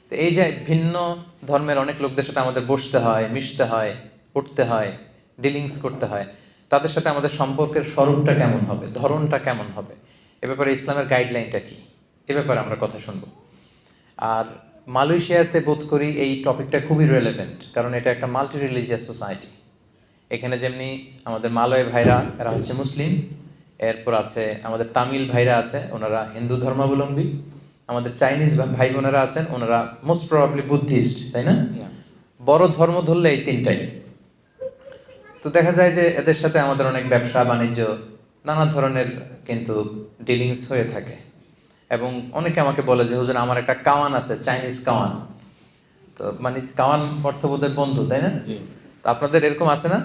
তো এই যে ভিন্ন ধর্মের অনেক লোকদের সাথে আমাদের বসতে হয়, মিশতে হয়, উঠতে হয়, ডিলিংস করতে হয়, তাদের সাথে আমাদের সম্পর্কের স্বরূপটা কেমন হবে, ধরনটা কেমন হবে, এ ব্যাপারে ইসলামের গাইডলাইনটা কি, এ ব্যাপারে আমরা কথা শুনবো। আর মালয়েশিয়াতে বোধ করি এই টপিকটা খুবই রেলেভেন্ট, কারণ এটা একটা মাল্টি রিলিজিয়াস সোসাইটি। এখানে যেমনি আমাদের মালয় ভাইরা, এরা হচ্ছে মুসলিম, এরপর আছে আমাদের তামিল ভাইরা আছে, ওনারা হিন্দু ধর্মাবলম্বী, আমাদের চাইনিজ ভাই বোনেরা আছেন, ওনারা মোস্ট প্রবাবলি বুদ্ধিস্ট, তাই না? বড় ধর্ম ধরলে এই তিনটাই। তো দেখা যায় যে এদের সাথে আমাদের অনেক ব্যবসা বাণিজ্য, নানা ধরনের কিন্তু ডিলিংস হয়ে থাকে। এবং অনেকে আমাকে বলে যে হুজুর আমার একটা কাওয়ান আছে, চাইনিজ কাওয়ান। তো মানে কাওয়ান অর্থবোধের বন্ধু, তাই না? তো আপনাদের এরকম আছে না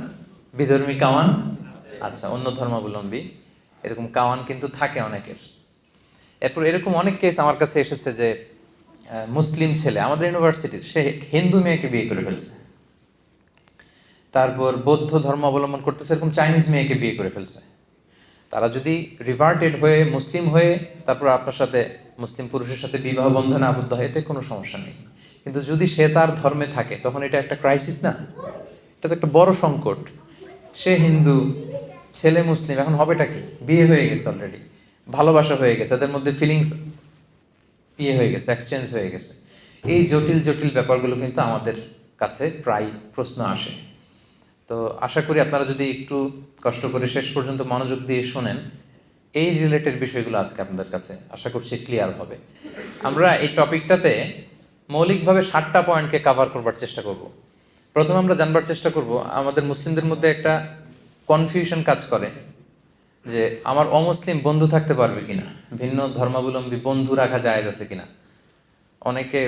বিধর্মী কাওয়ান? আচ্ছা, অন্য ধর্মাবলম্বী এরকম কাওয়ান কিন্তু থাকে অনেকের। এরপর এরকম অনেক কেস আমার কাছে এসেছে যে মুসলিম ছেলে আমাদের ইউনিভার্সিটির, সে হিন্দু মেয়েকে বিয়ে করে ফেলছে। তারপর বৌদ্ধ ধর্ম অবলম্বন করতেছে, এরকম চাইনিজ মেয়েকে বিয়ে করে ফেলছে। তারা যদি রিভার্টেড হয়ে মুসলিম হয়ে তারপর আপনার সাথে মুসলিম পুরুষের সাথে বিবাহ বন্ধনে আবদ্ধ হয়, এতে কোনো সমস্যা নেই। কিন্তু যদি সে তার ধর্মে থাকে তখন এটা একটা ক্রাইসিস না? এটা তো একটা বড় সংকট। সে হিন্দু, ছেলে মুসলিম, এখন হবেটা কি? বিয়ে হয়ে গেছে অলরেডি, ভালোবাসা হয়ে গেছে, এদের মধ্যে ফিলিংস হয়ে গেছে, এক্সচেঞ্জ হয়ে গেছে। এই জটিল জটিল ব্যাপারগুলো কিন্তু আমাদের কাছে প্রায় প্রশ্ন আসে। তো আশা করি আপনারা যদি একটু কষ্ট করে শেষ পর্যন্ত মনোযোগ দিয়ে শোনেন, এই রিলেটেড বিষয়গুলো আজকে আপনাদের কাছে আশা করছি ক্লিয়ার হবে। আমরা এই টপিকটাতে মৌলিকভাবে 7টা পয়েন্টকে কাভার করবার চেষ্টা করব। প্রথমে আমরা জানবার চেষ্টা করব, আমাদের মুসলিমদের মধ্যে একটা কনফিউশন কাজ করে যে আমার অমুসলিম বন্ধু থাকতে পারবে কিনা, ভিন্ন ধর্মাবলম্বী বন্ধু রাখা জায়েজ আছে কিনা। অনেকে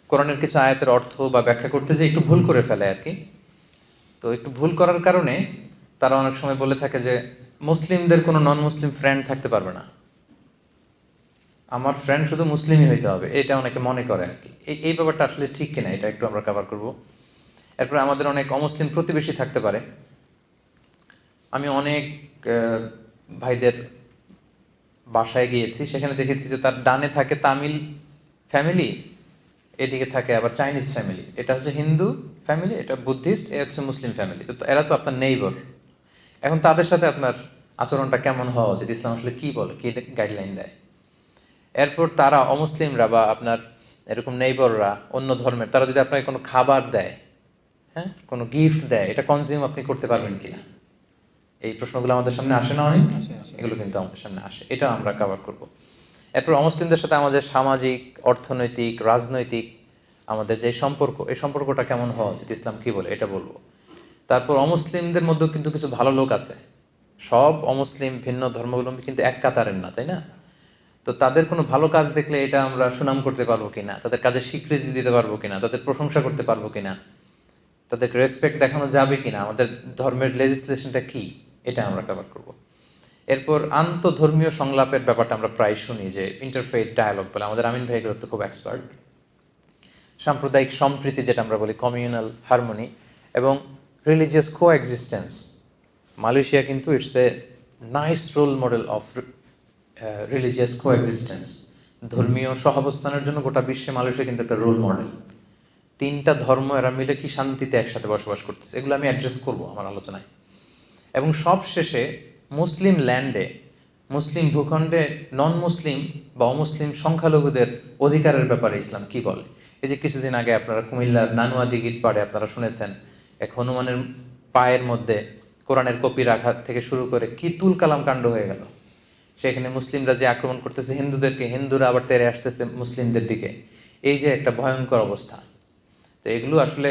কোরআনের কিছু আয়াতের অর্থ বা ব্যাখ্যা করতে যে একটু ভুল করে ফেলে আর কি। তো একটু ভুল করার কারণে তারা অনেক সময় বলে থাকে যে মুসলিমদের কোনো নন মুসলিম ফ্রেন্ড থাকতে পারবে না, আমার ফ্রেন্ড শুধু মুসলিমই হইতে হবে, এটা অনেকে মনে করে আর কি। এই ব্যাপারটা আসলে ঠিক কিনা এটা একটু আমরা কভার করব। এরপরে আমাদের অনেক অমুসলিম প্রতিবেশী থাকতে পারে। আমি অনেক ভাইদের বাসায় গিয়েছি, সেখানে দেখেছি যে তার ডানে থাকে তামিল ফ্যামিলি, এদিকে থাকে আবার চাইনিজ ফ্যামিলি। এটা হচ্ছে হিন্দু ফ্যামিলি, এটা বুদ্ধিস্ট, এ হচ্ছে মুসলিম ফ্যামিলি। তো এরা তো আপনার নেইবার। এখন তাদের সাথে আপনার আচরণটা কেমন হওয়া উচিত, ইসলাম আসলে কী বলে, কী গাইডলাইন দেয়। এরপর তারা অমুসলিমরা বা আপনার এরকম নেইবাররা অন্য ধর্মের, তারা যদি আপনাকে কোনো খাবার দেয়, হ্যাঁ, কোনো গিফট দেয়, এটা কনজিউম আপনি করতে পারবেন কিনা। এই প্রশ্নগুলো আমাদের সামনে আসে না অনেক? এগুলো কিন্তু আমাদের সামনে আসে, এটা আমরা কভার করব। এরপর অমুসলিমদের সাথে আমাদের সামাজিক, অর্থনৈতিক, রাজনৈতিক আমাদের যে সম্পর্ক, এই সম্পর্কটা কেমন হওয়া উচিত, ইসলাম কী বলে, এটা বলবো। তারপর অমুসলিমদের মধ্যেও কিন্তু কিছু ভালো লোক আছে। সব অমুসলিম ভিন্ন ধর্মাবলম্বী কিন্তু এক কাতারের না, তাই না? তো তাদের কোনো ভালো কাজ দেখলে এটা আমরা সুনাম করতে পারবো কিনা, তাদের কাজে স্বীকৃতি দিতে পারবো কিনা, তাদের প্রশংসা করতে পারবো কিনা, তাদেরকে রেসপেক্ট দেখানো যাবে কিনা, আমাদের ধর্মের লেজিসলেশনটা কি, এটা আমরা কভার করব। এরপর আন্তধর্মীয় সংলাপের ব্যাপারটা আমরা প্রায় শুনি, যে ইন্টারফেথ ডায়ালগ বলে, আমাদের আমিন ভাইগুলো তো খুব এক্সপার্ট। সাম্প্রদায়িক সম্প্রীতি যেটা আমরা বলি, কমিউনাল হারমোনি, এবং রিলিজিয়াস কো এক্সিস্টেন্স। মালয়েশিয়া কিন্তু it's a nice role model of religious coexistence. ধর্মীয় সহাবস্থানের জন্য গোটা বিশ্বে মালয়েশিয়া কিন্তু একটা রোল মডেল। 3টা ধর্ম এরা মিলে কি শান্তিতে একসাথে বসবাস করতেছে, এগুলো আমি অ্যাড্রেস করবো আমার আলোচনায়। এবং সব শেষে মুসলিম ল্যান্ডে, মুসলিম ভূখণ্ডে নন মুসলিম বা অমুসলিম সংখ্যালঘুদের অধিকারের ব্যাপারে ইসলাম কি বলে। এই যে কিছুদিন আগে আপনারা কুমিল্লার নানুয়া দিঘির পাড়ে আপনারা শুনেছেন, এক হনুমানের পায়ের মধ্যে কোরআনের কপি রাখা থেকে শুরু করে কি তুল কালাম কাণ্ড হয়ে গেল। সেখানে মুসলিমরা যে আক্রমণ করতেছে হিন্দুদেরকে, হিন্দুরা আবার তেড়ে আসতেছে মুসলিমদের দিকে। এই যে একটা ভয়ঙ্কর অবস্থা। তো এগুলো আসলে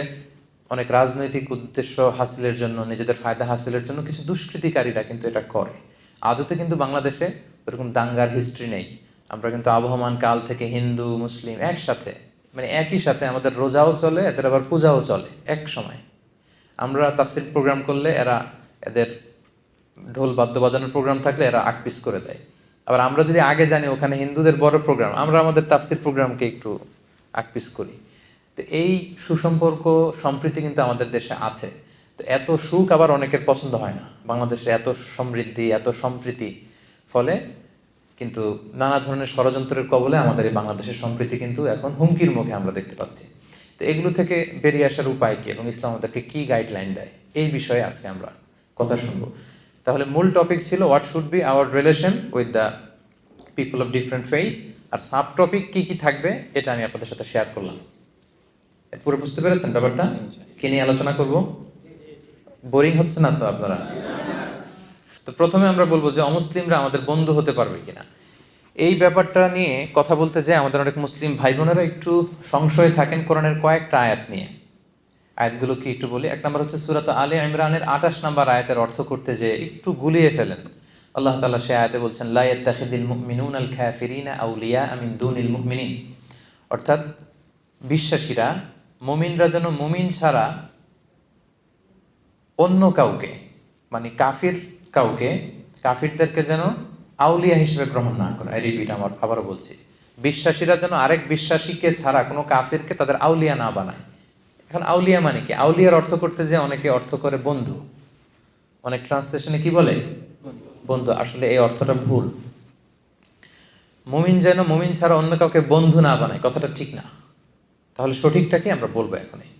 অনেক রাজনৈতিক উদ্দেশ্য হাসিলের জন্য, নিজেদের ফায়দা হাসিলের জন্য কিছু দুষ্কৃতিকারীরা কিন্তু এটা করে। আদতে কিন্তু বাংলাদেশে এরকম দাঙ্গার হিস্ট্রি নেই। আমরা কিন্তু আবহমান কাল থেকে হিন্দু মুসলিম একসাথে, মানে একই সাথে আমাদের রোজাও চলে, এদের আবার পূজাও চলে এক সময়। আমরা তাফসির প্রোগ্রাম করলে এরা, এদের ঢোল বাদ্য বাজানোর প্রোগ্রাম থাকলে এরা আকপিস করে দেয়। আবার আমরা যদি আগে জানি ওখানে হিন্দুদের বড় প্রোগ্রাম, আমরা আমাদের তাফসির প্রোগ্রামকে একটু আকপিস করি। তো এই সুসম্পর্ক সম্প্রীতি কিন্তু আমাদের দেশে আছে। তো এত সুখ আবার অনেকের পছন্দ হয় না। বাংলাদেশে এত সমৃদ্ধি, এত সম্প্রীতি, ফলে কিন্তু নানা ধরনের ষড়যন্ত্রের কবলে আমাদের এই বাংলাদেশের সম্প্রীতি কিন্তু এখন হুমকির মুখে আমরা দেখতে পাচ্ছি। তো এগুলো থেকে বেরিয়ে আসার উপায় কি এবং ইসলাম আমাদেরকে কী গাইডলাইন দেয়, এই বিষয়ে আজকে আমরা কথা শুনবো। তাহলে মূল টপিক ছিল what should be our relation with the people of different faith, আর সাব টপিক কী কী থাকবে এটা আমি আপনাদের সাথে শেয়ার করলাম। পুরো বুঝতে পেরেছেন ব্যাপারটা? কি নিয়ে আলোচনা করব? বোরিং হচ্ছে না তো আপনারা? তো প্রথমে আমরা বলবো যে অমুসলিমরা আমাদের বন্ধু হতে পারবে কিনা, এই ব্যাপারটা নিয়ে কথা বলতে যাই আমাদের অনেক মুসলিম ভাই বোনেরা একটু সংশয়ে থাকেন কোরআনের কয়েকটা আয়াত নিয়ে। আয়াতগুলো কি একটু বলি। এক নম্বর হচ্ছে সূরা আলে ইমরানের 28 নম্বর আয়াতের অর্থ করতে যে একটু গুলিয়ে ফেলেন। আল্লাহ তাআলা সে আয়াতে বলছেন লা ইয়াত্তাখিযুল মুমিনুনাল কাফিরিনা আউলিয়া মিন দুনিল মুমিনিন, অর্থাৎ বিশ্বাসীরা মুমিনরা যেন মুমিন ছাড়া অন্য কাউকে, মানে কাফিরদেরকে যেন আউলিয়া হিসেবে গ্রহণ না করে। রিপিট, আমার আবারও বলছি, বিশ্বাসীরা যেন আরেক বিশ্বাসীকে ছাড়া কোনো কাফিরকে তাদের আউলিয়া না বানায়। এখন আউলিয়া মানে কি? আউলিয়ার অর্থ করতে যে অনেকে অর্থ করে বন্ধু, অনেক ট্রান্সলেশনে কি বলে বন্ধু। আসলে এই অর্থটা ভুল। মুমিন যেন মুমিন ছাড়া অন্য কাউকে বন্ধু না বানায়, কথাটা ঠিক না। তাহলে সঠিকটা কি আমরা বলবো এখনই।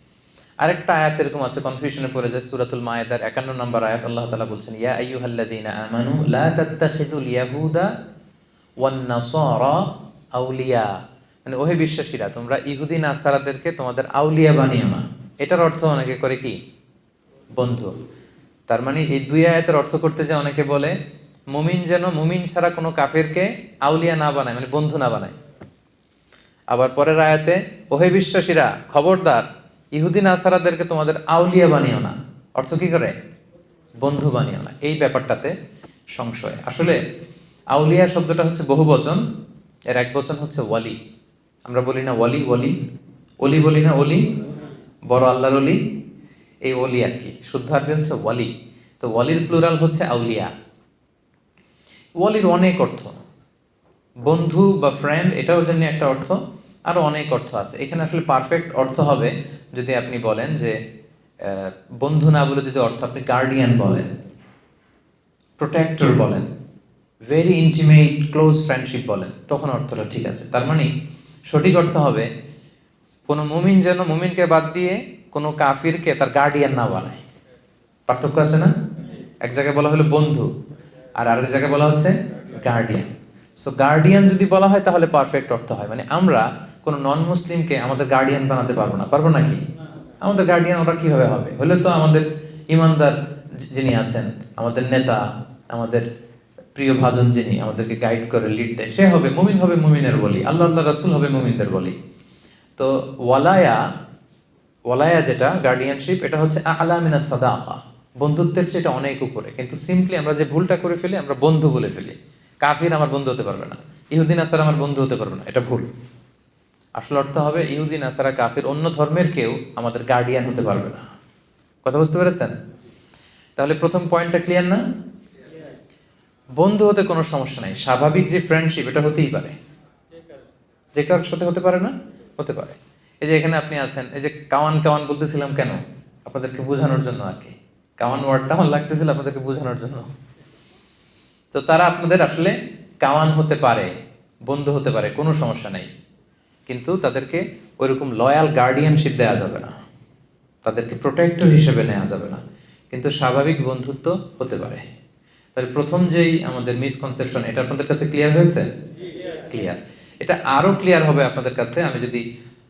আরেকটা আয়াত এরকম আছে, কনফিউশনে পড়ে যায়, সূরাতুল মায়েদার 51 নম্বর আয়াত। আল্লাহ তাআলা বলছেন ইয়া আইয়ুহাল্লাযীনা আমানু লা তাত্তাখিযুল ইয়াহুদা ওয়ান নাসারা আউলিয়া, মানে ওহে বিশ্বাসীরা তোমরা ইহুদি নাসারাদেরকে তোমাদের আউলিয়া বানিও না। এটার অর্থ অনেকে করে কি বন্ধু। তার মানে এই দুই আয়াতের অর্থ করতে যে অনেকে বলে মুমিন যেন মুমিন ছাড়া কোনো কাফেরকে আউলিয়া না বানায়, মানে বন্ধু না বানায়। আবার পরের আয়াতে ওহে বিশ্বাসীরা খবরদার ইহুদি নাসারাদেরকে তোমাদের আউলিয়া বানিও না, অর্থ কি করে বন্ধু বানিও না। এই ব্যাপারটাতে সংশয়। আসলে আউলিয়া শব্দটা হচ্ছে বহুবচন, এর এক বচন হচ্ছে ওয়ালি। আমরা বলি না ওয়ালি ওয়ালি, অলি বলি না অলি, বড় আল্লাহর অলি, এই অলি আর কি, শুদ্ধ আরবি হচ্ছে ওয়ালি। তো ওয়ালির প্লুরাল হচ্ছে আউলিয়া। ওয়ালির অনেক অর্থ, বন্ধু বা ফ্রেন্ড এটাও জন্য একটা অর্থ, আরও অনেক অর্থ আছে। এখানে আসলে পারফেক্ট অর্থ হবে যদি আপনি বলেন যে বন্ধু না বলে যদি অর্থ আপনি গার্ডিয়ান বলেন, প্রোটেক্টর বলেন, ভেরি ইন্টিমেট ক্লোজ ফ্রেন্ডশিপ বলেন, তখন অর্থটা ঠিক আছে। তার মানে সঠিক অর্থ হবে কোনো মুমিন যেন মুমিনকে বাদ দিয়ে কোনো কাফিরকে তার গার্ডিয়ান না বানায়। পার্থক্য আছে না? এক জায়গায় বলা হলো বন্ধু আর আরেক জায়গায় বলা হচ্ছে গার্ডিয়ান। সো গার্ডিয়ান যদি বলা হয় তাহলে পারফেক্ট অর্থ হয়, মানে আমরা কোনো নন মুসলিমকে আমাদের গার্ডিয়ান বানাতে পারবো না। পারবো নাকি? আমাদের গার্ডিয়ান ওরা কিভাবে হবে? হলে তো আমাদের ইমানদার যিনি আছেন, আমাদের নেতা, আমাদের প্রিয় ভাজন যিনি আমাদেরকে গাইড করে লিড দেয়, সে হবে মুমিন, হবে মুমিনের বলি, আল্লাহ রাসূল হবে মুমিনদের বলি। তো ওয়ালায়া যেটা গার্ডিয়ানশিপ, এটা হচ্ছে আ'লা মিনাস সাদাকা, বন্ধুত্বের চেয়ে এটা অনেক উপরে। কিন্তু সিম্পলি আমরা যে ভুলটা করে ফেলি, আমরা বন্ধু বলে ফেলি। কাফির আমার বন্ধু হতে পারবে না, ইহুদি নাসারা আমার বন্ধু হতে পারবে না, এটা ভুল। আসল অর্থ হবে ইহুদি নাসারা কাফির অন্য ধর্মের কেউ আমাদের গার্ডিয়ান হতে পারবে না। কথা বুঝতে পেরেছেন? তাহলে প্রথম পয়েন্টটা ক্লিয়ার না? বন্ধু হতে কোনো সমস্যা নাই, স্বাভাবিক যে ফ্রেন্ডশিপ এটা হতেই পারে। যে কারোর সাথে হতে পারে না? হতে পারে। এই যে এখানে আপনি আছেন, এই যে কাওয়ান কাওয়ান বলতেছিলাম কেন? আপনাদেরকে বোঝানোর জন্য আর কি। কাওয়ান ওয়ার্ডটা আমার লাগতেছিল আপনাদেরকে বোঝানোর জন্য। তো তারা আপনাদের আসলে কাওয়ান হতে পারে, বন্ধু হতে পারে, কোনো সমস্যা নেই। কিন্তু তাদেরকে ওইরকম লয়াল গার্ডিয়ানশিপ দেওয়া যাবে না, তাদেরকে প্রোটেক্টর হিসেবে নেওয়া যাবে না, কিন্তু স্বাভাবিক বন্ধুত্ব হতে পারে। তাহলে প্রথম যেই আমাদের মিসকনসেপশন, এটা আপনাদের কাছে ক্লিয়ার হয়েছে? ক্লিয়ার। এটা আরো ক্লিয়ার হবে আপনাদের কাছে আমি যদি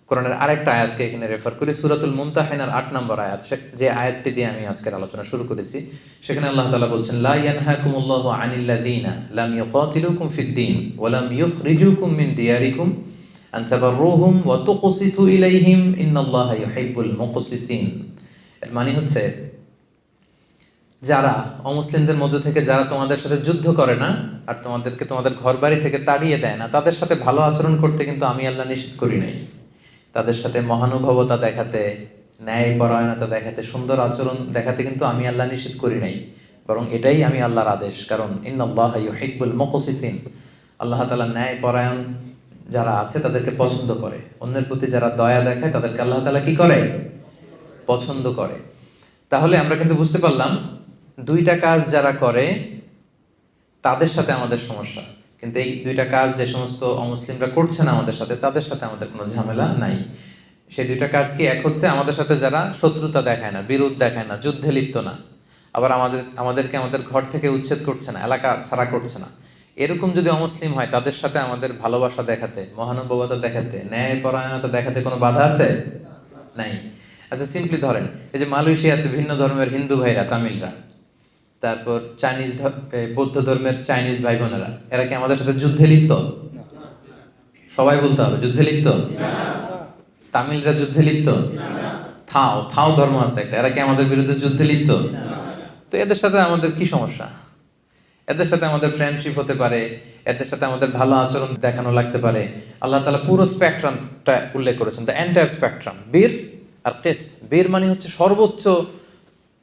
কোরআনের আরেকটা আয়াতকে এখানে রেফার করি, সূরাতুল মুমতাহিনার 8 নম্বর আয়াত, যে আয়াতটি দিয়ে আমি আজকের আলোচনা শুরু করেছি। সেখানে আল্লাহ তাআলা বলছেন লা ইয়ানহাকুমুল্লাহু আনিল্লাযীনা লাম ইউকাতিলুকুম ফিদ-দীন ওয়া লাম ইউখরিজুকুম মিন দিয়ারিকুম আন তাবাররুহুম ওয়া তুকসিতু ইলাইহিম ইন্নাল্লাহা ইউহিব্বুল মুকসিতিন। এর মানে হচ্ছে যারা অমুসলিমদের মধ্য থেকে যারা তোমাদের সাথে যুদ্ধ করে না আর তোমাদেরকে তোমাদের ঘরবাড়ি থেকে তাড়িয়ে দেয় না, তাদের সাথে ভালো আচরণ করতে কিন্তু আমি আল্লাহ নিষেধ করি নাই। তাদের সাথে মহানুভবতা দেখাতে, ন্যায়পরায়ণতা দেখাতে, সুন্দর আচরণ দেখাতে কিন্তু আমি আল্লাহ নিষেধ করি নাই, বরং এটাই আমি আল্লাহর আদেশ। কারণ ইন্নাল্লাহা ইউহিব্বুল মুকসিতিন, আল্লাহ তাআলা ন্যায়পরায়ণ যারা আছে তাদেরকে পছন্দ করে। অন্যের প্রতি যারা দয়া দেখায় তাদেরকে আল্লাহ তাআলা কি করে? পছন্দ করে। তাহলে আমরা কিন্তু বুঝতে পারলাম দুইটা কাজ যারা করে তাদের সাথে আমাদের সমস্যা, কিন্তু এই দুইটা কাজ যে সমস্ত অমুসলিমরা করছে না আমাদের সাথে, তাদের সাথে আমাদের কোনো ঝামেলা নাই। সেই দুইটা কাজ কি? এক হচ্ছে আমাদের সাথে যারা শত্রুতা দেখায় না, বিরোধ দেখায় না, যুদ্ধে লিপ্ত না, আবার আমাদেরকে আমাদের ঘর থেকে উচ্ছেদ করছে না, এলাকা ছাড়া করছে না, এরকম যদি অমুসলিম হয় তাদের সাথে আমাদের ভালোবাসা দেখাতে, মহানুভবতা দেখাতে, ন্যায় পরায়ণতা দেখাতে কোনো বাধা আছে? নাই। আচ্ছা সিম্পলি ধরেন, এই যে মালয়েশিয়াতে ভিন্ন ধর্মের হিন্দু ভাইরা, তামিলরা, তারপর বৌদ্ধ ধর্মের চাইনিজ ভাই বোনেরা, এরা কি আমাদের সাথে যুদ্ধে লিপ্ত? সবাই বলতে হবে, যুদ্ধে লিপ্ত? তামিলরা যুদ্ধে লিপ্ত? থাও ধর্ম আছে একটা, এরা কি আমাদের বিরুদ্ধে যুদ্ধে লিপ্ত? তো এদের সাথে আমাদের কি সমস্যা? এদের সাথে আমাদের ফ্রেন্ডশিপ হতে পারে, এদের সাথে আমাদের ভালো আচরণ দেখানো লাগতে পারে। আল্লাহ তাআলা পুরো স্পেকট্রামটা উল্লেখ করেছেন, দ্য এন্টায়ার স্পেকট্রাম। বীর আর কিস, বীর মানে হচ্ছে সর্বোচ্চ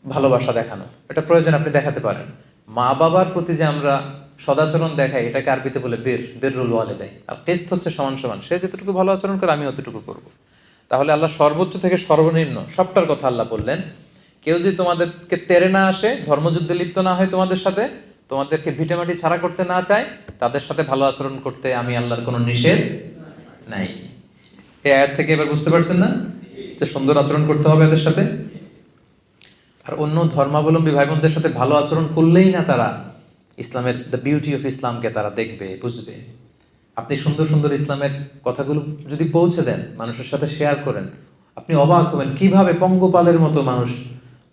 ভালোবাসা দেখানো, এটা প্রয়োজন আপনি দেখাতে পারেন। মা বাবার প্রতি যে আমরা সদাচরণ দেখাই, এটাকে আরবিতে বলে বিররুল ওয়ালিদাইন। আর কিস হচ্ছে সমান সমান, সে যতটুকু ভালো আচরণ করে আমি অতটুকু করব। তাহলে আল্লাহ সর্বোচ্চ থেকে সর্বনিম্ন সবটার কথা আল্লাহ বললেন। কেউ যদি তোমাদেরকে তেড়ে না আসে, ধর্মযুদ্ধে লিপ্ত না হয় তোমাদের সাথে, তোমাদেরকে ভিটেমাটি ছাড়া করতে না চায়, তাদের সাথে ভালো আচরণ করতে আমি আল্লাহর কোনো নিষেধ নাই। এই আয়াত থেকে এবার বুঝতে পারছেন না যে সুন্দর আচরণ করতে হবে এদের সাথে? আর অন্য ধর্মাবলম্বী ভাই বোনদের সাথে ভালো আচরণ করলেই না তারা ইসলামের দ্য বিউটি অফ ইসলামকে তারা দেখবে, বুঝবে। আপনি সুন্দর সুন্দর ইসলামের কথাগুলো যদি পৌঁছে দেন, মানুষের সাথে শেয়ার করেন, আপনি অবাক হবেন কিভাবে পঙ্গপালের মতো মানুষ,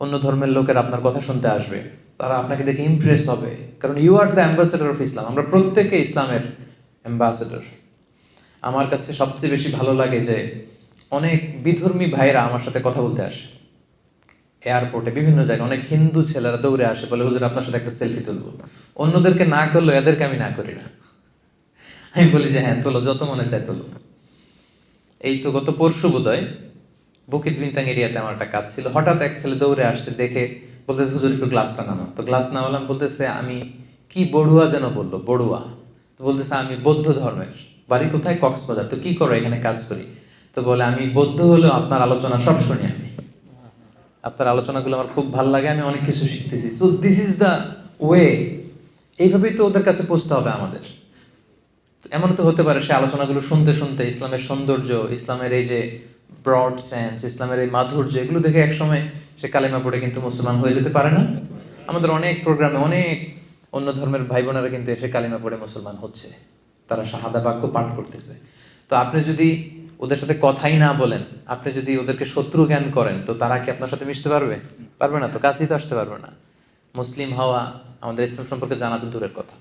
অন্য ধর্মের লোকের আপনার কথা শুনতে আসবে, তারা আপনাকে দেখে ইমপ্রেস হবে। কারণ you are the ambassador of Islam. আমরা প্রত্যেকে ইসলামের অ্যাম্বাসেডর। আমার কাছে সবচেয়ে বেশি ভালো লাগে যে অনেক বিধর্মী ভাইরা আমার সাথে কথা বলতে আসে, এয়ারপোর্টে, বিভিন্ন জায়গায় অনেক হিন্দু ছেলেরা দৌড়ে আসে, বলে হুজুর আপনার সাথে একটা সেলফি তুলবো। অন্যদেরকে না করলো এদেরকে আমি না করি না। আমি বলি যে হ্যাঁ তোলো, যত মনে চায় তোলো। এই তো গত পরশু বোধহয় বুকিট বিনতাং এরিয়াতে আমার একটা কাজ ছিল, হঠাৎ এক ছেলে দৌড়ে আসছে, দেখে বলতেছে হুজুর একটু গ্লাসটা নামাও। তো গ্লাস নামালাম, বলতেছে আমি কি বড়ুয়া যেন বললো, বড়ুয়া। তো বলতেছে আমি বৌদ্ধ ধর্মের, বাড়ি কোথায়? কক্সবাজার। তো কি করো? এখানে কাজ করি। তো বলে আমি বৌদ্ধ হলেও আপনার আলোচনা সব শুনি, আমি আপনার আলোচনাগুলো আমার খুব ভালো লাগে, আমি অনেক কিছু শিখতেছি। So this is the way. এইভাবেই তো ওদের কাছে পৌঁছতে হবে আমাদের। এমন তো হতে পারে সে আলোচনাগুলো শুনতে শুনতে ইসলামের সৌন্দর্য, ইসলামের এই যে ব্রড সেন্স, ইসলামের এই মাধুর্য, এগুলো দেখে একসময় সে কালেমা পড়ে কিন্তু মুসলমান হয়ে যেতে পারে না? আমাদের অনেক প্রোগ্রামে অনেক অন্য ধর্মের ভাই বোনেরা কিন্তু এসে কালেমা পড়ে মুসলমান হচ্ছে, তারা শাহাদা বাক্য পাঠ করতেছে। তো আপনি যদি ওদের সাথে কথাই না বলেন, আপনি যদি ওদেরকে শত্রু জ্ঞান করেন, তো তারা কি আপনার সাথে মিশতে পারবে? পারবে না, তো কাছেই তো আসতে পারবে না। মুসলিম হওয়া, আমাদের ইসলাম সম্পর্কে জানা তো দূরের কথা।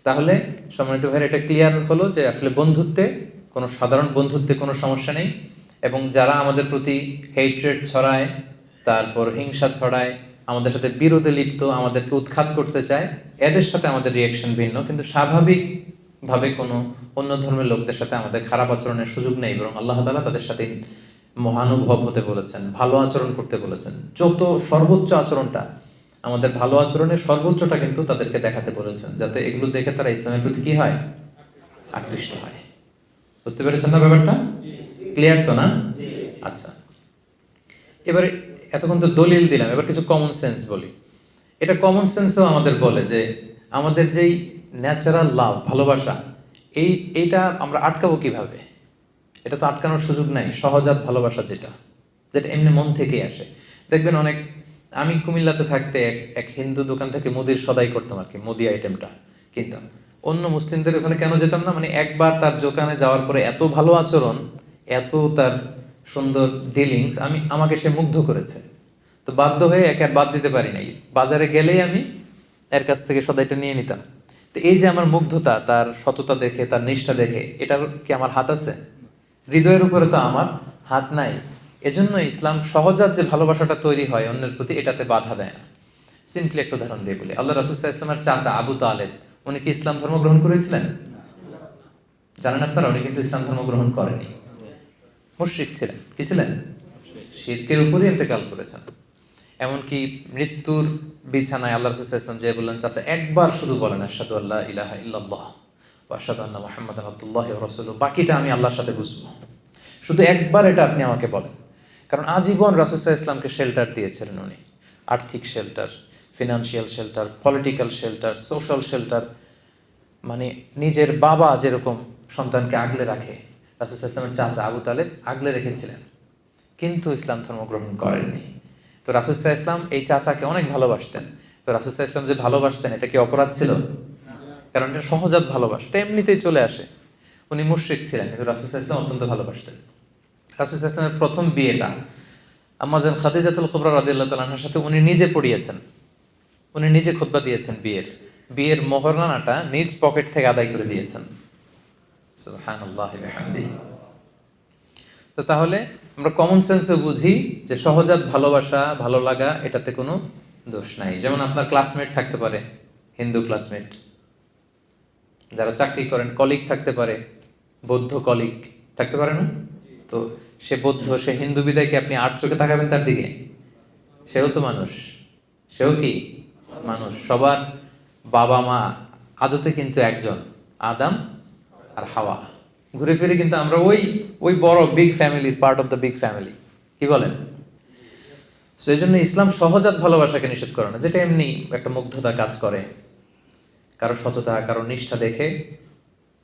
তাহলে সম্মানিত ভাইয়ের এটা ক্লিয়ার হলো যে আসলে বন্ধুত্বে, কোনো সাধারণ বন্ধুত্বে কোনো সমস্যা নেই। এবং যারা আমাদের প্রতি হেট্রেড ছড়ায়, তারপর হিংসা ছড়ায়, আমাদের সাথে বিরোধে লিপ্ত, আমাদেরকে উৎখাত করতে চায়, এদের সাথে আমাদের রিয়াকশন ভিন্ন। কিন্তু স্বাভাবিকভাবে কোনো অন্য ধর্মের লোকদের সাথে আমাদের খারাপ আচরণের সুযোগ নেই, বরং আল্লাহ তাআলা তাদের সাথে মহানুভব হতে বলেছেন, ভালো আচরণ করতে বলেছেন। যত সর্বোচ্চ আচরণটা, আমাদের ভালো আচরণের সর্বোচ্চটা কিন্তু তাদেরকে দেখাতে বলেছেন, যাতে এগুলো দেখে তারা ইসলামের প্রতি কি হয়? আকৃষ্ট হয়। বুঝতে পেরেছেন না ব্যাপারটা? ক্লিয়ার তো না? আচ্ছা, এবারে এতক্ষণ তো দলিল দিলাম, এবার কিছু কমন সেন্স বলি। এটা কমন সেন্সও আমাদের বলে যে আমাদের যেই ন্যাচারাল লাভ, ভালোবাসা, এইটা আমরা আটকাবো কিভাবে? এটা তো আটকানোর সুযোগ নাই। সহজাত ভালোবাসা যেটা এমনি মন থেকেই আসে। দেখবেন অনেক, আমি কুমিল্লাতে থাকতে এক হিন্দু দোকান থেকে মুদির সদাই করতাম আর কি, মুদি আইটেমটা কিনতাম। অন্য মুসলিমদের ওখানে কেন যেতাম না, মানে একবার তার দোকানে যাওয়ার পরে এত ভালো আচরণ, এত তার সুন্দর ডিলিংস, আমাকে সে মুগ্ধ করেছে। তো বাধ্য হয়ে একে আর বাদ দিতে পারি নাই। বাজারে গেলেই আমি এর কাছ থেকে সদাইটা নিয়ে নিতাম। তো এই যে আমার মুগ্ধতা, তার সততা দেখে, তার নিষ্ঠা দেখে, এটার কি আমার হাত আছে? হৃদয়ের উপরে তো আমার হাত নাই। এজন্য ইসলাম সহজাত যে ভালোবাসাটা তৈরি হয় অন্যের প্রতি, এটাতে বাধা দেয় না। সিম্পলি একটা উদাহরণ দিয়ে বলি, আল্লাহ রাসূল সাল্লাল্লাহু আলাইহি ওয়াসাল্লামের চাচা আবু তালেব, উনি কি ইসলাম ধর্ম গ্রহণ করেছিলেন? জানেন আপনারা? উনি কিন্তু ইসলাম ধর্ম গ্রহণ করেনি, মুশরিক ছিলেন। কি ছিলেন? শিরকের উপরই ইন্তেকাল করেছেন। এমনকি মৃত্যুর বিছানায় আল্লাহ রাসূল সাল্লাল্লাহু আলাইহি ওয়াসাল্লাম যে বললেন, চাচা একবার শুধু বলেন আশহাদু আল্লা ইলাহা ইল্লাল্লাহ ওয়া আশহাদু আন্না মুহাম্মাদান আবদুল্লাহি ওয়া রাসূলুহু, বাকিটা আমি আল্লাহর সাথে বুঝবো, শুধু একবার এটা আপনি আমাকে বলেন। কারণ আজীবন রাসূল সাল্লাল্লাহু আলাইহি ওয়াসাল্লামকে শেল্টার দিয়েছিলেন উনি, আর্থিক shelter, financial shelter, political shelter, social shelter, মানে নিজের বাবা যেরকম সন্তানকে আগলে রাখে, রাসূল সাল্লাল্লাহু আলাইহি ওয়াসাল্লামের চাচা আবু তালেব আগলে রেখেছিলেন, কিন্তু ইসলাম ধর্ম গ্রহণ করেননি। তো রাসূল সাল্লাল্লাহু আলাইহি ওয়াসাল্লাম এই চাচাকে অনেক ভালোবাসতেন। তো রাসূল সাল্লাল্লাহু আলাইহি ওয়াসাল্লাম যে ভালোবাসতেন, এটা কি অপরাধ ছিল? কারণ এটা সহজাত ভালোবাসা, এটা এমনিতেই চলে আসে। উনি মুশরিক ছিলেন, কিন্তু রাসূল সাল্লাল্লাহু আলাইহি ওয়াসাল্লাম অত্যন্ত ভালোবাসতেন। রাসূল সাল্লাল্লাহু আলাইহি ওয়াসাল্লামের প্রথম বিয়েটা আম্মা জান খাদিজাতুল কুবরা রাদিয়াল্লাহু তাআলা আনহার সাথে উনি নিজে পড়িয়েছেন, উনি নিজে খুতবা দিয়েছেন। বিয়ের মোহরানাটা নিজ পকেট থেকে আদায় করে দিয়েছেন। সুবহানাল্লাহি ওয়া বিহামদিহি। তো তাহলে আমরা কমন সেন্সে বুঝি যে সহজাত ভালোবাসা, ভালো লাগা, এটাতে কোনো দোষ নাই। যেমন আপনার ক্লাসমেট থাকতে পারে, হিন্দু ক্লাসমেট, যারা চাকরি করেন, কলিগ থাকতে পারে, বৌদ্ধ কলিগ থাকতে পারে না? তো সে বৌদ্ধ, সে হিন্দু বিদায় কি আপনি আর চোখে তাকাবেন তার দিকে? সেও তো মানুষ, সেও কি মানুষ। সবার বাবা মা আদতে কিন্তু একজন, আদম আর হাওয়া। ঘুরে ফিরে কিন্তু আমরা ওই বড় বিগ ফ্যামিলির part of the big family, কি বলেন? সেই জন্য ইসলাম সহজাত ভালোবাসাকে নিষেধ করে না, যেটা এমনি একটা মুগ্ধতা কাজ করে, কারো সততা, কারো নিষ্ঠা দেখে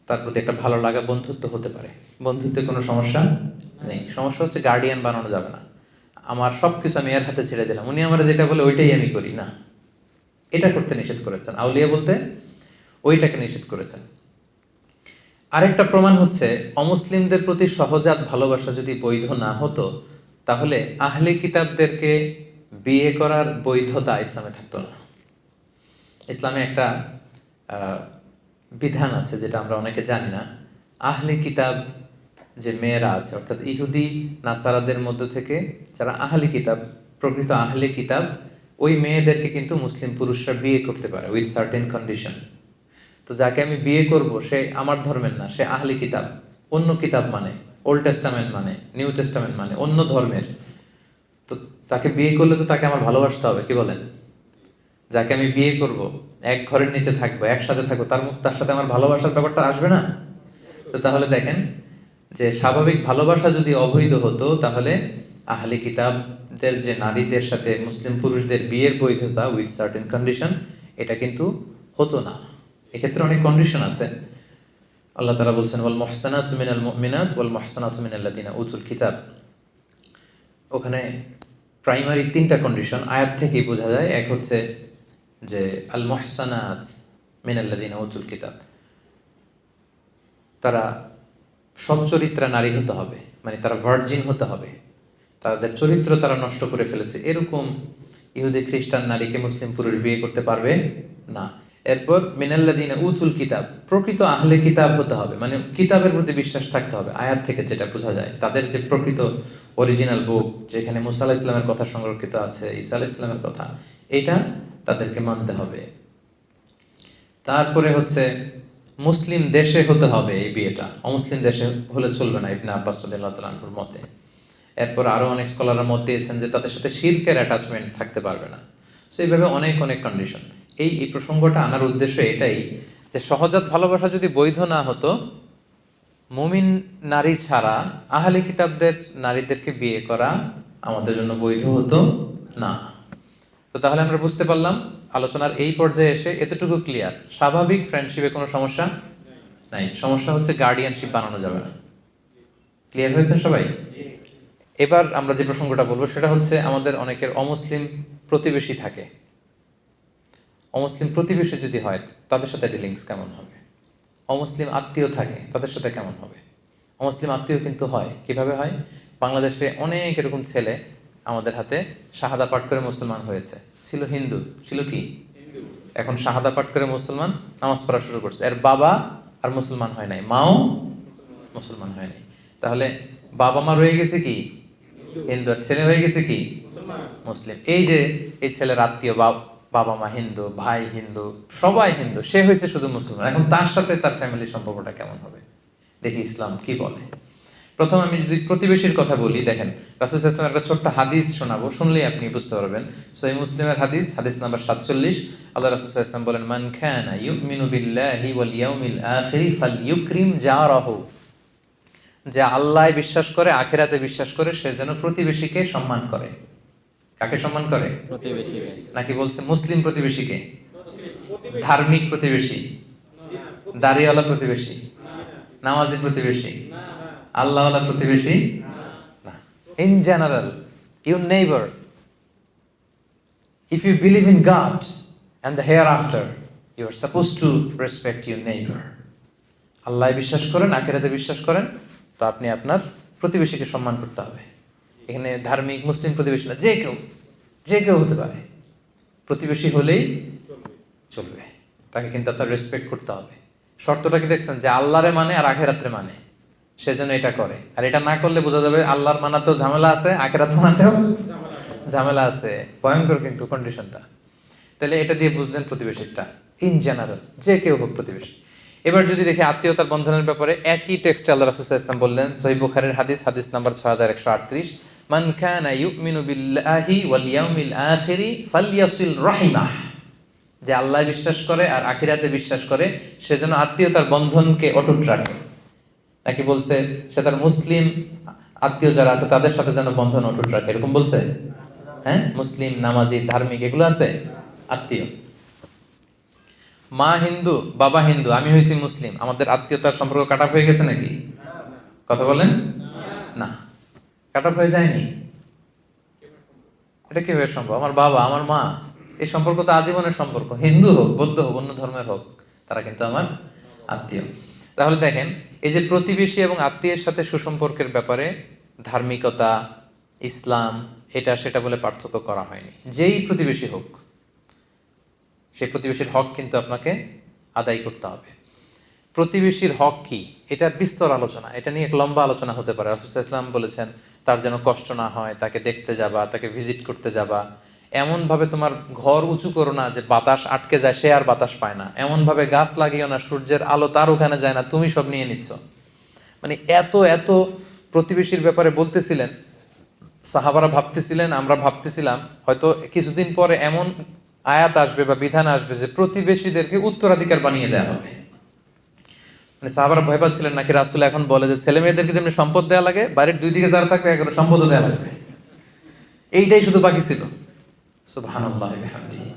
তার প্রতি একটা ভালো লাগা, বন্ধুত্ব হতে পারে। বন্ধুত্বে কোনো সমস্যা নেই। সমস্যা হচ্ছে গার্ডিয়ান বানানো যাবে না। আমার সব কিছু আমি এর হাতে ছেড়ে দিলাম, উনি আমার যেটা বলে ওইটাই আমি করি না, এটা করতে নিষেধ করেছেন। আউলিয়া বলতে ওইটাকে নিষেধ করেছেন। আরেকটা প্রমাণ হচ্ছে অমুসলিমদের প্রতি সহজাত ভালোবাসা যদি বৈধ না হতো, তাহলে আহলে কিতাবদেরকে বিয়ে করার বৈধতা ইসলামে থাকতো না। ইসলামে একটা বিধান আছে যেটা আমরা অনেকে জানি না। আহলে কিতাব যে মেয়েরা আছে, অর্থাৎ ইহুদি নাসারাদের মধ্য থেকে যারা আহলে কিতাব, প্রকৃত আহলে কিতাব, ওই মেয়েদেরকে কিন্তু মুসলিম পুরুষরা বিয়ে করতে পারে উইথ সার্টেন কন্ডিশন। তো যাকে আমি বিয়ে করব সে আমার ধর্মের না, সে আহলে কিতাব, অন্য কিতাব মানে, ওল্ড টেস্টামেন্ট মানে, নিউ টেস্টামেন্ট মানে, অন্য ধর্মের। তো তাকে বিয়ে করলে তো তাকে আমার ভালোবাসতে হবে, কি বলেন? যাকে আমি বিয়ে করব, এক ঘরের নিচে থাকবো, একসাথে থাকবো, তার সাথে আমার ভালোবাসার ব্যাপারটা আসবে না? তো তাহলে দেখেন যে স্বাভাবিক ভালোবাসা যদি অবৈধ হতো, তাহলে আহলে কিতাবদের যে নারীদের সাথে মুসলিম পুরুষদের বিয়ের বৈধতা উইথ সার্টেন কন্ডিশন, এটা কিন্তু হতো না। এক্ষেত্রে অনেক কন্ডিশন আছে। আল্লাহ তাআলা বলছেন ওয়াল মুহসানাতু মিনাল মুমিনাত ওয়াল মুহসানাতু মিনাল্লাযিনা উতুল কিতাব। ওখানে প্রাইমারি 3টা কন্ডিশন আয়াত থেকেই বোঝা যায়। এক হচ্ছে যে আল মুহসানাত মিনাল্লাযিনা উতুল কিতাব, তারা সচ্চরিত্রা নারী হতে হবে, মানে তারা ভার্জিন হতে হবে, তাদের চরিত্র তারা নষ্ট করে ফেলেছে, এরকম ইহুদি খ্রিস্টান নারীকে মুসলিম পুরুষ বিয়ে করতে পারবে না। এরপর মিনাল্লাযিনা উতুল কিতাব, প্রকৃত আহলে কিতাব হতে হবে, মানে কিতাবের প্রতি বিশ্বাস থাকতে হবে। আয়াত থেকে যেটা বোঝা যায়, তাদের যে প্রকৃত অরিজিনাল বুক, যেখানে মুসা আলাইহিস সালামের কথা সংরক্ষিত আছে, ঈসা আলাইহিস সালামের কথা, এটা তাদেরকে মানতে হবে। তারপরে হচ্ছে মুসলিম দেশে হতে হবে এই বিয়েটা, অমুসলিম দেশে হলে চলবে না, ইবনে আব্বাস রাদিয়াল্লাহু তাআলা আনহুর মতে। এরপর আরো অনেক স্কলাররা মত দিয়েছেন যে তাদের সাথে শিরকের অ্যাটাচমেন্ট থাকতে পারবে না। সো এইভাবে অনেক কন্ডিশন। এই প্রসঙ্গটা আনার উদ্দেশ্য এটাই যে সহজাত ভালোবাসা যদি বৈধ না হতো, মুমিন নারী ছাড়া আহলে কিতাবদের নারীদেরকে বিয়ে করা আমাদের জন্য বৈধ হতো না। তো তাহলে আমরা বুঝতে পারলাম আলোচনার এই পর্যায়ে এসে এতটুকু ক্লিয়ার, স্বাভাবিক ফ্রেন্ডশিপে কোনো সমস্যা নাই। সমস্যা হচ্ছে গার্ডিয়ানশিপ বানানো যাবে না। ক্লিয়ার হয়েছেন সবাই? এবার আমরা যে প্রসঙ্গটা বলবো সেটা হচ্ছে আমাদের অনেকের অমুসলিম প্রতিবেশী থাকে। অমুসলিম প্রতিবেশী যদি হয়, তাদের সাথে ডিলিংস কেমন হবে? অমুসলিম আত্মীয় থাকে, তাদের সাথে কেমন হবে? অমুসলিম আত্মীয় কিন্তু হয়, কিভাবে হয়? বাংলাদেশে অনেক এরকম ছেলে আমাদের হাতে শাহাদা পাঠ করে মুসলমান হয়েছে। ছিল হিন্দু, ছিল কি, এখন শাহাদা পাঠ করে মুসলমান, নামাজ পড়া শুরু করছে। এর বাবা আর মুসলমান হয় নাই, মাও মুসলমান হয় নাই। তাহলে বাবা মা রয়ে গেছে কি হিন্দু, আর ছেলে হয়ে গেছে কি মুসলিম। এই যে এই ছেলের আত্মীয়, বাবা মা হিন্দু, ভাই হিন্দু, সবাই হিন্দু, সে হয়েছে শুধু মুসলমান। এখন তার সাথে তার ফ্যামিলির সম্পর্কটা কেমন হবে? দেখি ইসলাম কি বলে। প্রথম আমি যদি প্রতিবেশীর কথা বলি, দেখেন রাসূল সাল্লাল্লাহু আলাইহি ওয়াসাল্লাম একটা ছোট্ট হাদিস শোনাবো, শুনলেই আপনি বুঝতে পারবেন। সহিহ মুসলিমের হাদিস নাম্বার 47। আল্লাহ রাসূল সাল্লাল্লাহু আলাইহি ওয়াসাল্লাম বলেন, মান কানা ইউমিনু বিল্লাহি ওয়াল ইয়াউমিল আখির ফালইউকরিম জারাহু। যে আল্লাহয় বিশ্বাস করে, আখিরাতে বিশ্বাস করে, সে যেন প্রতিবেশীকে সম্মান করে। কাকে সম্মান করে? প্রতিবেশীকে। নাকি বলছে মুসলিম প্রতিবেশীকে? ধার্মিক প্রতিবেশী, দাড়িওয়ালা প্রতিবেশী, নামাজি প্রতিবেশী, আল্লাহওয়ালা প্রতিবেশী না। In general your neighbour, if you believe in God and the hereafter, you are supposed to respect your neighbor. আল্লাহ বিশ্বাস করেন, আখিরাতে বিশ্বাস করেন, তো আপনি আপনার প্রতিবেশীকে সম্মান করতে হবে। এখানে ধার্মিক মুসলিম প্রতিবেশী না, যে কেউ হতে পারে, প্রতিবেশী হলেই চলবে, তাকে কিন্তু আপনার রেসপেক্ট করতে হবে। শর্তটা কি দেখছেন, যে আল্লাহরে মানে আর আখিরাতে মানে, সেজন্য এটা করে। আর এটা না করলে বোঝা যাবে আল্লাহর মানাতেও ঝামেলা আছে, আখিরাত মানাতেও ঝামেলা আছে, ভয়ঙ্কর কিন্তু কন্ডিশনটা। তাহলে এটা দিয়ে বুঝলেন প্রতিবেশীটা ইন জেনারেল, যে কেউ হোক প্রতিবেশী। এবার যদি দেখি আত্মীয়তার বন্ধনের ব্যাপারে, একই টেক্সটে আল্লাহ রাসূল সাল্লাল্লাহু আলাইহি ওয়াসাল্লাম বললেন, সহিহ বুখারীর হাদিস নাম্বার 6138, মান কানা ইউমিনু বিল্লাহি ওয়াল ইয়াউমিল আখিরি ফালইয়াসিল রাহিমাহ, যে আল্লাহ বিশ্বাস করে আর আখিরাতে বিশ্বাস করে সে যেন আত্মীয়তার বন্ধনকে অটুট রাখে। নাকি বলছে সে তার মুসলিম আত্মীয় যারা আছে তাদের সাথে যেন বন্ধন অটুট রাখে, এরকম বলছে? হ্যাঁ, মুসলিম, নামাজি, ধার্মিক, এগুলো আছে আত্মীয়। মা হিন্দু, বাবা হিন্দু, আমি হয়েছি মুসলিম, আমাদের আত্মীয়তার সম্পর্ক কাট আপ হয়ে গেছে নাকি? কথা বলেন না, কাট আপ হয়ে যায়নি। এটা কিভাবে সম্ভব? আমার বাবা, আমার মা, এই সম্পর্ক তো আজীবনের সম্পর্ক। হিন্দু হোক, বৌদ্ধ হোক, অন্য ধর্মের হোক, তারা কিন্তু আমার আত্মীয়। তাহলে দেখেন, এই যে প্রতিবেশী এবং আত্মীয়ের সাথে সুসম্পর্কের ব্যাপারে ধার্মিকতা, ইসলাম, এটা সেটা বলে পার্থক্য করা হয়নি। যেই প্রতিবেশী হোক, সেই প্রতিবেশীর হক কিন্তু আপনাকে আদায় করতে হবে। প্রতিবেশীর হক কি, এটা বিস্তর আলোচনা, এটা নিয়ে এক লম্বা আলোচনা হতে পারে। রাসূল সাল্লাল্লাহু আলাইহি ওয়াসাল্লাম বলেছেন, তার যেন কষ্ট না হয়, তাকে দেখতে যাবা, তাকে ভিজিট করতে যাবা, এমনভাবে তোমার ঘর উঁচু করো না যে বাতাস আটকে যায়, সে আর বাতাস পায় না, এমনভাবে গাছ লাগিও না সূর্যের আলো তার ওখানে যায় না, তুমি সব নিয়ে নিচ্ছ। মানে এত এত প্রতিবেশীর ব্যাপারে বলতেছিলেন, সাহাবারা ভাবতেছিলেন, আমরা ভাবতেছিলাম হয়তো কিছুদিন পরে এমন আয়াত আসবে বা বিধান আসবে যে প্রতিবেশীদেরকে উত্তরাধিকার বানিয়ে দেওয়া হবে। মানে সাহাবারা ভয় পাচ্ছিলেন নাকি রাসূল এখন বলে যে ছেলে মেয়েদেরকে যেমনি সম্পদ দেওয়া লাগে, বাড়ির দুই দিকে যারা থাকবে এগুলো সম্পদও দেওয়া লাগবে। এইটাই শুধু বাকি ছিল। সুবহানাল্লাহ ওয়া বিহামদিহি।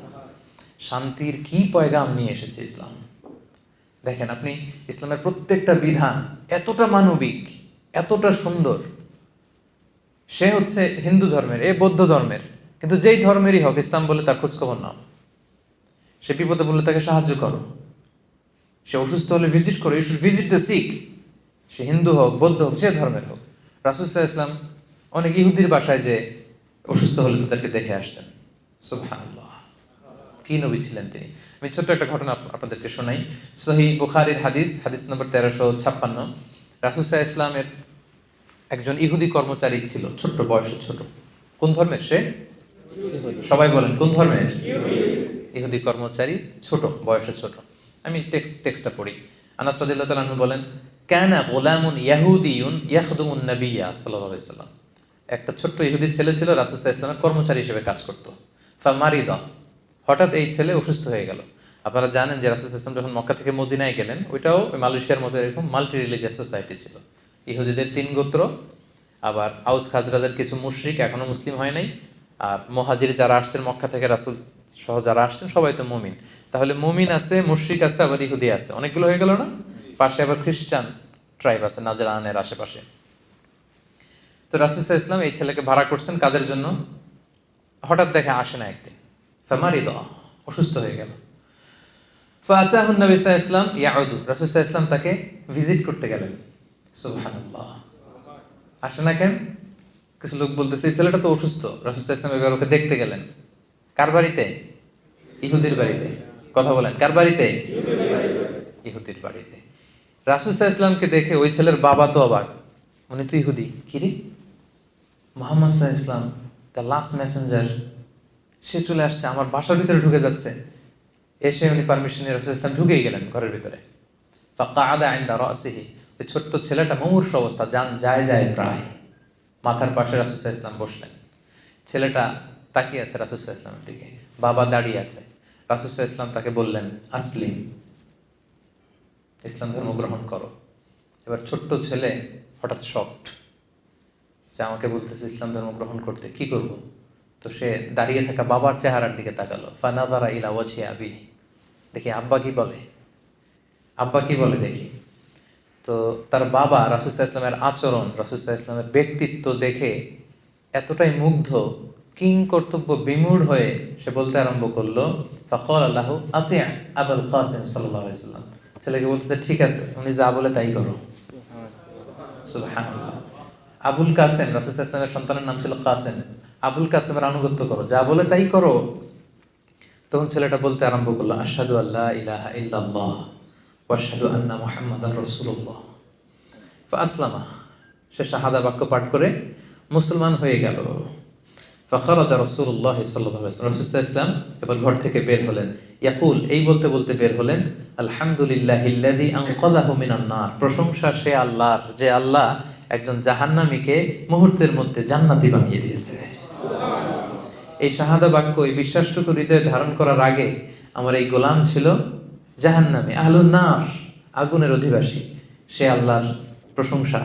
শান্তির কি পয়গাম নিয়ে এসেছে ইসলাম। দেখেন আপনি, ইসলামের প্রত্যেকটা বিধান এতটা মানবিক, এতটা সুন্দর। সে হচ্ছে হিন্দু ধর্মের, এ বৌদ্ধ ধর্মের, কিন্তু যেই ধর্মেরই হোক, ইসলাম বলে তার খোঁজখবর নাও। সে বিপদে বললে তাকে সাহায্য করো, সে অসুস্থ হলে ভিজিট করো, you should visit the sick. সে হিন্দু হোক, বৌদ্ধ হোক, যে ধর্মের হোক। রাসূল সাল্লাল্লাহু আলাইহি ওয়াসাল্লাম অনেক ইহুদির বাসায় যে অসুস্থ হলে তাদেরকে দেখে আসতেন। সুবহানাল্লাহ, কি নবী ছিলেন তিনি। আমি ছোট্ট একটা ঘটনা আপনাদেরকে শোনাই। সহিহ বুখারীর হাদিস নম্বর 1356। রাসূল সাল্লাল্লাহু আলাইহি ওয়াসাল্লামের একজন ইহুদি কর্মচারী ছিল, ছোট্ট বয়সে ছোট। কোন ধর্মের সে? সবাই বলেন কোন ধর্মের? ইহুদি কর্মচারী, ছোট বয়সে ছোট। আমি টেক্সটটা পড়ি। আনাস রাদিয়াল্লাহু তাআলা আনহু বলেন, কানা গুলামুন ইয়াহুদিয়ুন ইয়াখদুমুন নাবিয়্যা সাল্লাল্লাহু আলাইহি ওয়াসাল্লাম। একটা ছোট্ট ইহুদি ছেলে ছিল, রাসূল সাল্লাল্লাহু আলাইহি ওয়াসাল্লামের কর্মচারী হিসেবে কাজ করত। ফামারিদা, হঠাৎ এই ছেলে অসুস্থ হয়ে গেল। আপনারা জানেন যে রাসূল সাল্লাল্লাহু আলাইহি ওয়াসাল্লাম যখন মক্কা থেকে মদিনায় গেলেন, ওইটাও মালয়েশিয়ার মতো এরকম মাল্টি রিলিজিয়াস সোসাইটি ছিল। ইহুদিদের 3 গোত্র, আবার আউস খাজরাজের কিছু মুশরিক এখনো মুসলিম হয় নাই, আর মুহাজির যারা আসছেন মক্কা থেকে, রাসূল সহ যারা আসছেন সবাই তো মুমিন। তাহলে মুমিন আছে, মুশরিক আছে, আবার ইহুদি আছে, অনেকগুলো হয়ে গেল না? পাশে আবার খ্রিস্টান ট্রাইব আছে নাজরানের আশেপাশে। তো রাসূল সাল্লাল্লাহু আলাইহি ওয়াসাল্লাম এই ছেলেকে ভাড়া করছেন কাজের জন্য। হঠাৎ দেখে আসে না একদিন, ফামারিদা, অসুস্থ হয়ে গেল। ফাআতাহু নবী সাল্লাল্লাহু আলাইহি ওয়াসাল্লাম ইয়াউদু, রাসূল সাল্লাল্লাহু আলাইহি ওয়াসাল্লাম তাকে ভিজিট করতে গেলেন। সুবহানাল্লাহ, আসে না কেন? কিছু লোক বলতেছে এই ছেলেটা তো অসুস্থ, রাসূল সাল্লাল্লাহু আলাইহি ওয়াসাল্লাম এবার ওকে দেখতে গেলেন। কার বাড়িতে? ইহুদির বাড়িতে। কথা বলেন, কার বাড়িতে? ইহুদির বাড়িতে। রাসূল সাল্লাল্লাহু আলাইহি ওয়াসাল্লামকে দেখে ওই ছেলের বাবা তো অবাক, উনি তো ইহুদি, কি রে, মুহাম্মদ সাল্লাল্লাহু আলাইহি ওয়াসাল্লাম দ্য লাস্ট মেসেঞ্জার, সে চলে আসছে, আমার বাসার ভিতরে ঢুকে যাচ্ছে। এসে উনি পারমিশন নিয়ে রাসূল সাল্লাল্লাহু আলাইহি ওয়াসাল্লাম ঢুকেই গেলেন ঘরের ভিতরে। ফাকাআদা ইনদা রাসিহি, ওই ছোট্ট ছেলেটা মুমূর্ষু অবস্থা, জান যায় প্রায়, মাথার পাশে রাসূল সাল্লাল্লাহু আলাইহি ওয়াসাল্লাম বসলেন। ছেলেটা তাকিয়ে আছে রাসূল সাল্লাল্লাহু আলাইহি ওয়াসাল্লামের দিকে, বাবা দাঁড়িয়ে আছে। রাসূল সাল্লাল্লাহু আলাইহি ওয়াসাল্লাম তাকে বললেন, আসলিম, ইসলাম ধর্ম গ্রহণ করো। এবার ছোট্ট ছেলে হঠাৎ শকড, যে আমাকে বলতেছে ইসলাম ধর্ম গ্রহণ করতে, কি করব? তো সে দাঁড়িয়ে থাকা বাবার চেহারার দিকে তাকালো। ফানাযারা ইলা ওয়াজহি আবি, দেখি আব্বা কি বলে। আব্বা কি বলে দেখি। তো তার বাবা রাসূল সাল্লাল্লাহু আলাইহি ওয়াসাল্লামের আচরণ, রাসূল সাল্লাল্লাহু আলাইহি ওয়াসাল্লামের ব্যক্তিত্ব দেখে এতটাই মুগ্ধ, কিং কর্তব্য বিমূঢ় হয়ে সে বলতে আরম্ভ করলো, ফাকাল লাহু আতি' আবুল কাসিম সাল্লাল্লাহু আলাইহি ওয়াসাল্লাম। ছেলেকে বলতেছে, ঠিক আছে, উনি যা বলে তাই করো। সুবহানাল্লাহ। আবুল কাসেম, রাসূল সাল্লাল্লাহু আলাইহি ওয়াসাল্লামের সন্তানের নাম ছিল কাসেম। আবুল কাসেমের আনুগত্য করো, যা বলে তাই করো। তখন ছেলেটা বলতে আরম্ভ করলো, আশহাদু আল্লা ইলাহা ইল্লাল্লাহ ওয়া আশহাদু আন্না মুহাম্মাদার রাসূলুল্লাহ। ফাসলামা, সে শাহাদা বাক্য পাঠ করে মুসলমান হয়ে গেল। ফাখারাজা রাসূলুল্লাহ সাল্লাল্লাহু আলাইহি ওয়াসাল্লাম, রাসূল সাল্লাল্লাহু আলাইহি ওয়াসাল্লাম এবার ঘর থেকে বের হলেন। ইয়াকুল, এই বলতে বলতে বের হলেন, আলহামদুলিল্লাহিল্লাযী আনকাযাহু মিনান নার, প্রশংসা সে আল্লাহর, যে আল্লাহ একজন জাহান্নামীকে মুহূর্তের মধ্যে জান্নাতি বানিয়ে দিয়েছে। এই শাহাদা বাক্য, এই বিশ্বাসটুকু হৃদয়ে ধারণ করার আগে আমার এই গোলাম ছিল জাহান্নামী, আহলুন নার, আগুনের অধিবাসী। সে আল্লাহর প্রশংসা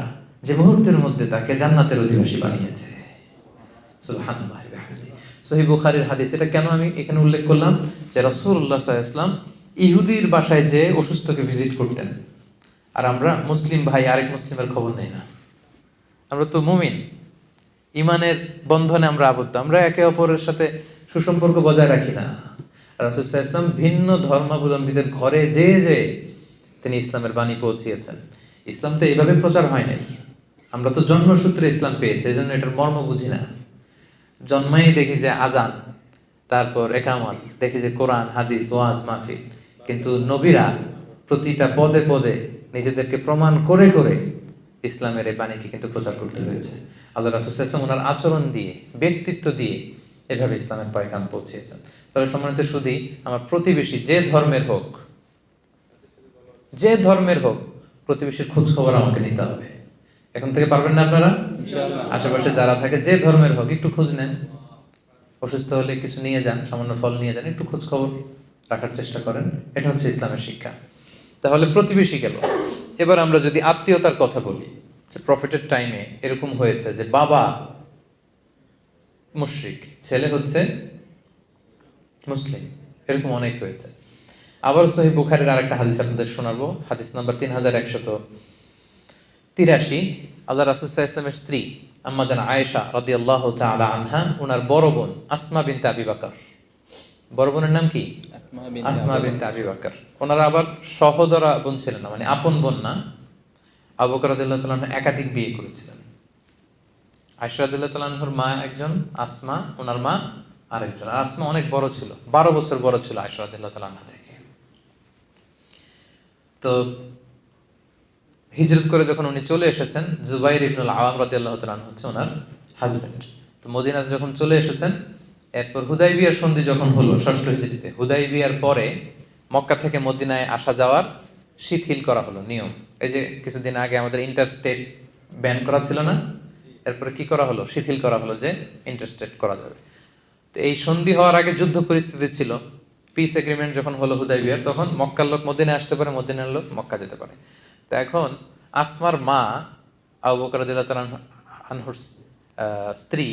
যে মুহূর্তের মধ্যে তাকে জান্নাতের অধিবাসী বানিয়েছে। সুবহানাল্লাহ। সহিহ বুখারীর হাদিস। এটা কেন আমি এখানে উল্লেখ করলাম, যে রাসূলুল্লাহ সাল্লাল্লাহু আলাইহি ওয়াসাল্লাম ইহুদির বাসায় যে অসুস্থকে ভিজিট করতেন, আর আমরা মুসলিম ভাই আরেক মুসলিমের খবর নেই না। আমরা তো মুমিন, ইমানের বন্ধনে আমরা আবদ্ধ, আমরা একে অপরের সাথে সুসম্পর্ক বজায় রাখি না। রাসূল সাল্লাল্লাহু আলাইহি ওয়াসাল্লাম ভিন্ন ধর্মাবলম্বীদের ঘরে যে তিনি ইসলামের বাণী পৌঁছিয়েছেন। ইসলাম তো এইভাবে প্রচার হয় নাই, আমরা তো জন্মসূত্রে ইসলাম পেয়েছি, এই জন্য এটার মর্ম বুঝি না। জন্মাই দেখি যে আজান, তারপর একামত, দেখি যে কোরআন, হাদিস, ওয়াজ, মাহফিল। কিন্তু নবীরা প্রতিটা পদে পদে নিজেদেরকে প্রমাণ করে করে ইসলামের এই বাণীকে কিন্তু প্রচার করতে হয়েছে। আল্লাহ রাসূল সাল্লাল্লাহু আলাইহি ওয়াসাল্লাম ওনার আচরণ দিয়ে, ব্যক্তিত্ব দিয়ে এভাবে ইসলামের পয়গাম পৌঁছিয়েছেন। তবে সম্মানিত সুধী, আমার প্রতিবেশী যে ধর্মের হোক, যে ধর্মের হোক, প্রতিবেশীর খোঁজ খবর আমাকে নিতে হবে। এখন থেকে পারবেন না আপনারা? আশেপাশে যারা থাকে, যে ধর্মের হোক, একটু খোঁজ নেন। অসুস্থ হলে কিছু নিয়ে যান, সামান্য ফল নিয়ে যান, একটু খোঁজ খবর রাখার চেষ্টা করেন। এটা হচ্ছে ইসলামের শিক্ষা। তাহলে প্রতিবেশী গেল। এবার আমরা যদি আত্মীয়তার কথা বলি, যে প্রফেটের টাইমে এরকম হয়েছে যে বাবা মুশরিক, ছেলে হচ্ছে মুসলিম, এরকম অনেক হয়েছে। আবার সহিহ বুখারীর আরেকটা হাদিস আপনাদের শোনাবো, হাদিস নাম্বার 3183। আল্লাহ রাসূল সাল্লাল্লাহু আলাইহি ওয়াসাল্লামের স্ত্রী আম্মা জান আয়েশা রাদিয়াল্লাহু তাআলা আনহা, ওনার বড় বোন আসমা বিনতে আবি বকর। বড় বোনের নাম কি? আসমা বিনতে আবি বকর। ওনারা আবার সহোদরা বোন ছিলেন না, মানে আপন বোন না। আবু বকর রাদিয়াল্লাহু তাআলা আনহু একাধিক বিয়ে করেছিলেন। আয়েশা রাদিয়াল্লাহু তাআলা আনহুর মা একজন, আসমা ওনার মা আরেকজন। আর আসমা অনেক বড় ছিল, 12 বছর বড় ছিল আয়েশা রাদিয়াল্লাহু তাআলা আনহা থেকে। তো হিজরত করে যখন উনি চলে এসেছেন, জুবাইর ইবনুল আওয়াম রাদিয়াল্লাহু তাআলা আনহু হচ্ছে ওনার হাজবেন্ড। তো মদিনাতে যখন চলে এসেছেন, এরপর হুদাইবিয়ার সন্ধি যখন হলো 6ষ্ঠ হিজরিতে, হুদাইবিয়ার পরে মক্কা থেকে মদিনায় আসা যাওয়ার শিথিল করা হলো নিয়ম। এই যে কিছুদিন আগে আমাদের ইন্টারস্টেট ব্যান করা ছিল না, এরপরে কি করা হলো? শিথিল করা হলো যে ইন্টারস্টেট করা যাবে। তো এই সন্ধি হওয়ার আগে যুদ্ধ পরিস্থিতি ছিল। পিস এগ্রিমেন্ট যখন হলো হুদাইবিয়ার, তখন মক্কার লোক মদিনায় আসতে পারে, মদিনার লোক মক্কা যেতে পারে। তো এখন আসমার মা আবু বকর রাদিয়াল্লাহু তাআলা আনহুর স্ত্রী,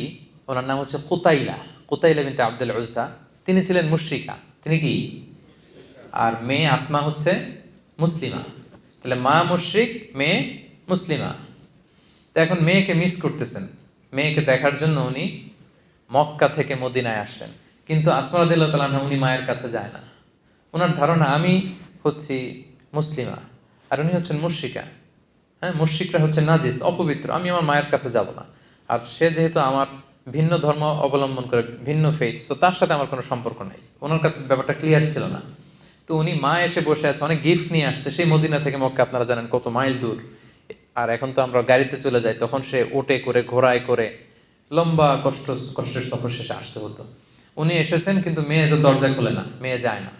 ওনার নাম হচ্ছে কুতাইলা, কুতাইলা বিনতে আব্দুল উজ্জা। তিনি ছিলেন মুশরিকা, তিনি কি? আর মেয়ে আসমা হচ্ছে মুসলিমা। তাহলে মা মুশরিক, মেয়ে মুসলিমা। তো এখন মেয়েকে মিস করতেছেন, মেয়েকে দেখার জন্য উনি মক্কা থেকে মদিনায় আসেন। কিন্তু আসমা রাদিয়াল্লাহু তাআলা আনহা, উনি মায়ের কাছে যায় না। ওনার ধারণা আমি হচ্ছি মুসলিমা আর উনি হচ্ছেন মুশরিকা। হ্যাঁ, মুশরিকরা হচ্ছে নাজিস, অপবিত্র, আমি আমার মায়ের কাছে যাব না। আর সে যেহেতু আমার ভিন্ন ধর্ম অবলম্বন করে, ভিন্ন ফেথ, তো তার সাথে আমার কোনো সম্পর্ক নেই। ওনার কাছে ব্যাপারটা ক্লিয়ার ছিল না। তো উনি মা এসে বসে আছে, অনেক গিফট নিয়ে আসছে, সেই মদিনা থেকে মক্কা আপনারা জানেন কত মাইল দূর। আর এখন তো আমরা গাড়িতে চলে যাই, তখন সে ওটে করে, ঘোড়ায় করে লম্বা কষ্টের সফর শেষে আসতে হতো। উনি এসেছেন, কিন্তু মেয়ে তো দরজা খোলে না, মেয়ে যায় না।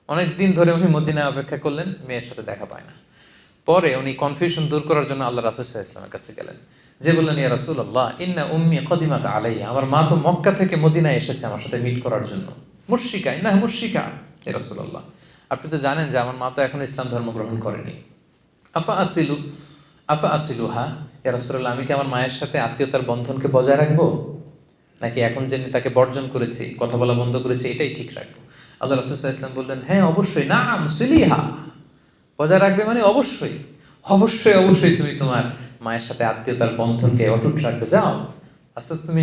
অনেক দিন ধরে উনি মদিনায় অপেক্ষা করলেন, মেয়ের সাথে দেখা পায় না। পরে উনি কনফিউশন দূর করার জন্য আল্লাহ রাসূল সাল্লাল্লাহু আলাইহি ওয়াসাল্লামের কাছে গেলেন, যে বললেন, ইয়া রাসূলুল্লাহ, ইন্না উম্মি কদিমাত আলাইয়া, আমার মা তো মক্কা থেকে মদিনায় এসেছে আমার সাথে মিট করার জন্য। মুশরিকা, ইন্না মুশরিকা ইয়া রাসূলুল্লাহ, আপনি তো জানেন যে আমার মা তো এখন ইসলাম ধর্ম গ্রহণ করেনি। আফা আসিলুহা ইয়া রাসূলুল্লাহ, আমি কি আমার মায়ের সাথে আত্মীয়তার বন্ধনকে বজায় রাখবো, নাকি এখন যে তাকে বর্জন করেছি, কথা বলা বন্ধ করেছি, এটাই ঠিক রাখবো? আল্লাহ রাসূল সাল্লাল্লাহু আলাইহি ওয়াসাল্লাম বললেন, হ্যাঁ অবশ্যই, নাম সিলিহা, বজায় রাখবে মানে অবশ্যই অবশ্যই অবশ্যই তুমি তোমার মায়ের সাথে আত্মীয়তার বন্ধনকে অটুট রাখবে। যাও আচ্ছা, তুমি